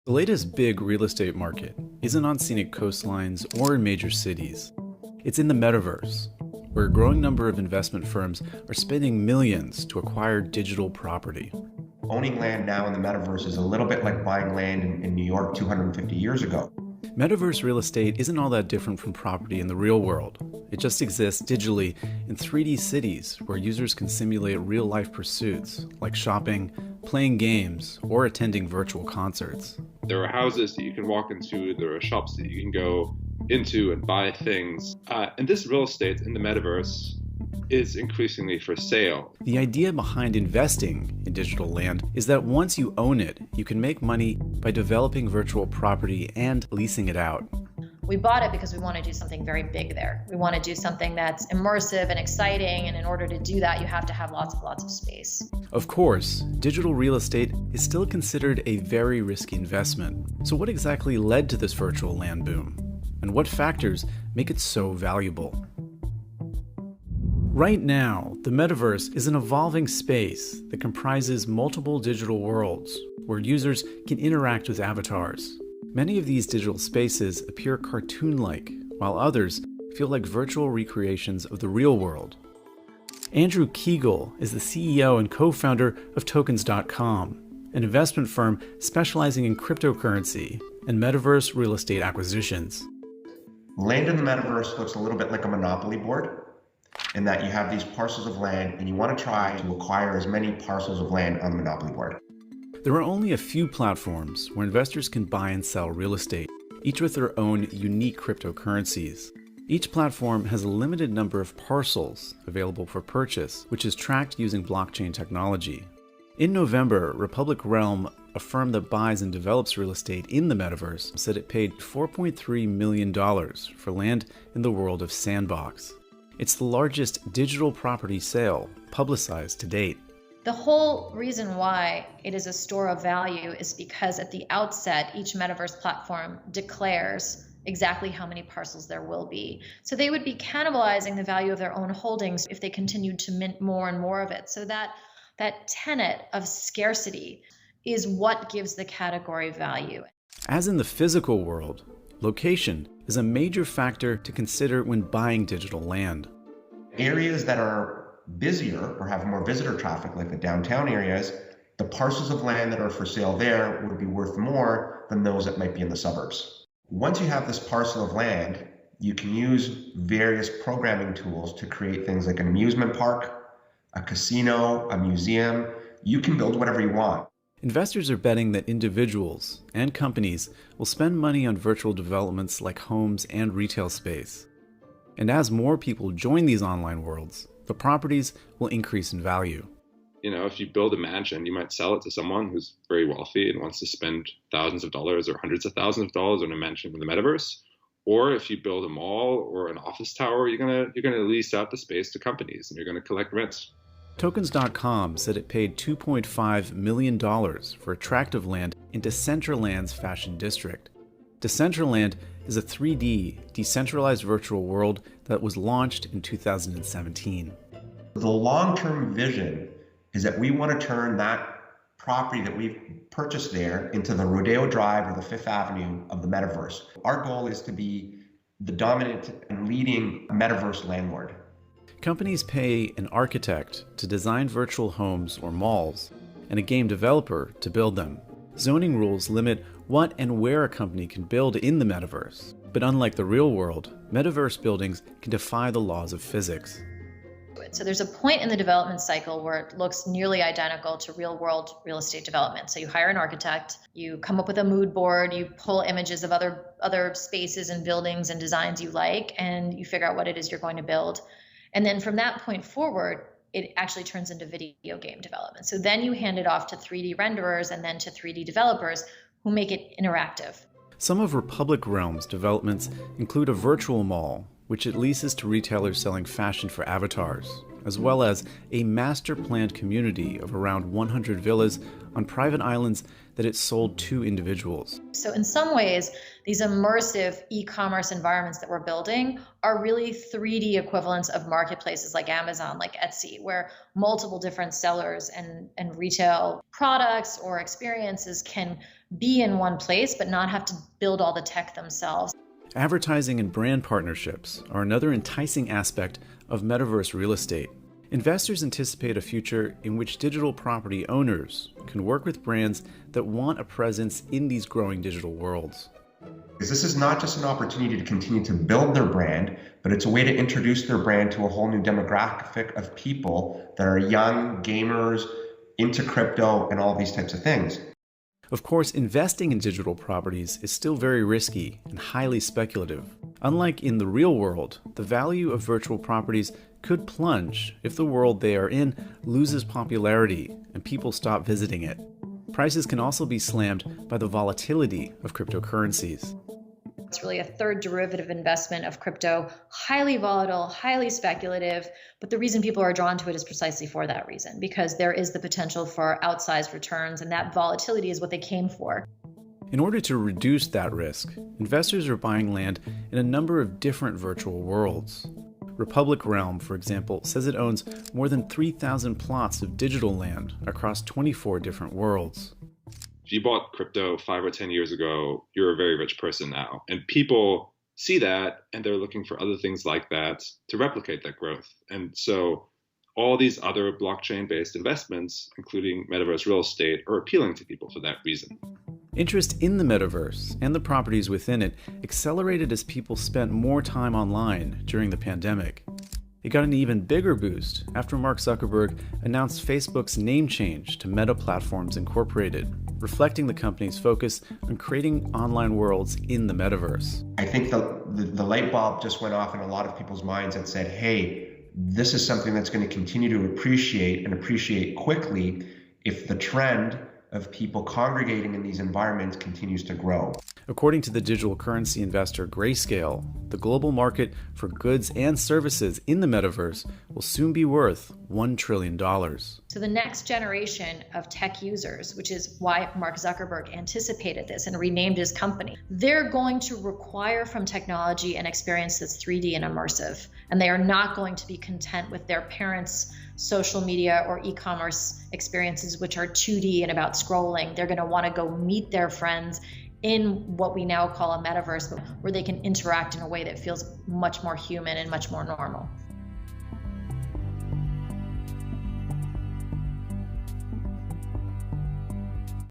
The latest big real estate market isn't on scenic coastlines or in major cities. It's in the metaverse, where a growing number of investment firms are spending millions to acquire digital property. Owning land now in the metaverse is a little bit like buying land in New York 250 years ago. Metaverse real estate isn't all that different from property in the real world. It just exists digitally in 3D cities where users can simulate real-life pursuits like shopping, playing games, or attending virtual concerts. There are houses that you can walk into, there are shops that you can go into and buy things. And this real estate in the metaverse is increasingly for sale. The idea behind investing in digital land is that once you own it, you can make money by developing virtual property and leasing it out. We bought it because we want to do something very big there. We want to do something that's immersive and exciting, and in order to do that, you have to have lots of space. Of course, digital real estate is still considered a very risky investment. So what exactly led to this virtual land boom? And what factors make it so valuable? Right now, the metaverse is an evolving space that comprises multiple digital worlds where users can interact with avatars. Many of these digital spaces appear cartoon-like, while others feel like virtual recreations of the real world. Andrew Kegel is the CEO and co-founder of Tokens.com, an investment firm specializing in cryptocurrency and metaverse real estate acquisitions. Land in the metaverse looks a little bit like a monopoly board in that you have these parcels of land and you want to try to acquire as many parcels of land on the monopoly board. There are only a few platforms where investors can buy and sell real estate, each with their own unique cryptocurrencies. Each platform has a limited number of parcels available for purchase, which is tracked using blockchain technology. In November, Republic Realm, a firm that buys and develops real estate in the metaverse, said it paid $4.3 million for land in the world of Sandbox. It's the largest digital property sale publicized to date. The whole reason why it is a store of value is because at the outset, each metaverse platform declares exactly how many parcels there will be. So they would be cannibalizing the value of their own holdings if they continued to mint more and more of it. So that tenet of scarcity is what gives the category value. As in the physical world, location is a major factor to consider when buying digital land. Areas that are busier or have more visitor traffic, like the downtown areas, the parcels of land that are for sale there would be worth more than those that might be in the suburbs. Once you have this parcel of land, you can use various programming tools to create things like an amusement park, a casino, a museum. You can build whatever you want. Investors are betting that individuals and companies will spend money on virtual developments like homes and retail space. And as more people join these online worlds, the properties will increase in value. You know, if you build a mansion, you might sell it to someone who's very wealthy and wants to spend thousands of dollars or hundreds of thousands of dollars on a mansion in the metaverse. Or if you build a mall or an office tower, you're gonna lease out the space to companies and you're gonna collect rents. Tokens.com said it paid $2.5 million for attractive land in Decentraland's fashion district. Decentraland is a 3D, decentralized virtual world that was launched in 2017. The long-term vision is that we want to turn that property that we've purchased there into the Rodeo Drive or the Fifth Avenue of the metaverse. Our goal is to be the dominant and leading metaverse landlord. Companies pay an architect to design virtual homes or malls, and a game developer to build them. Zoning rules limit what and where a company can build in the metaverse. But unlike the real world, metaverse buildings can defy the laws of physics. So there's a point in the development cycle where it looks nearly identical to real world real estate development. So you hire an architect, you come up with a mood board, you pull images of other spaces and buildings and designs you like, and you figure out what it is you're going to build. And then from that point forward, it actually turns into video game development. So then you hand it off to 3D renderers and then to 3D developers who make it interactive. Some of Republic Realm's developments include a virtual mall, which it leases to retailers selling fashion for avatars, as well as a master-planned community of around 100 villas on private islands that it sold to individuals. So in some ways, these immersive e-commerce environments that we're building are really 3D equivalents of marketplaces like Amazon, like Etsy, where multiple different sellers and retail products or experiences can be in one place, but not have to build all the tech themselves. Advertising and brand partnerships are another enticing aspect of metaverse real estate. Investors anticipate a future in which digital property owners can work with brands that want a presence in these growing digital worlds. Because this is not just an opportunity to continue to build their brand, but it's a way to introduce their brand to a whole new demographic of people that are young, gamers, into crypto, and all these types of things. Of course, investing in digital properties is still very risky and highly speculative. Unlike in the real world, the value of virtual properties could plunge if the world they are in loses popularity and people stop visiting it. Prices can also be slammed by the volatility of cryptocurrencies. It's really a third derivative investment of crypto, highly volatile, highly speculative, but the reason people are drawn to it is precisely for that reason, because there is the potential for outsized returns, and that volatility is what they came for. In order to reduce that risk, investors are buying land in a number of different virtual worlds. Republic Realm, for example, says it owns more than 3,000 plots of digital land across 24 different worlds. If you bought crypto 5 or 10 years ago, you're a very rich person now. And people see that and they're looking for other things like that to replicate that growth. And so all these other blockchain-based investments, including metaverse real estate, are appealing to people for that reason. Interest in the metaverse and the properties within it accelerated as people spent more time online during the pandemic. It got an even bigger boost after Mark Zuckerberg announced Facebook's name change to Meta Platforms Incorporated, reflecting the company's focus on creating online worlds in the metaverse. I think the light bulb just went off in a lot of people's minds that said, hey, this is something that's going to continue to appreciate quickly if the trend of people congregating in these environments continues to grow. According to the digital currency investor Grayscale, the global market for goods and services in the metaverse will soon be worth $1 trillion. So the next generation of tech users, which is why Mark Zuckerberg anticipated this and renamed his company, they're going to require from technology an experience that's 3D and immersive. And they are not going to be content with their parents' social media or e-commerce experiences, which are 2D and about scrolling. They're going to want to go meet their friends in what we now call a metaverse, where they can interact in a way that feels much more human and much more normal.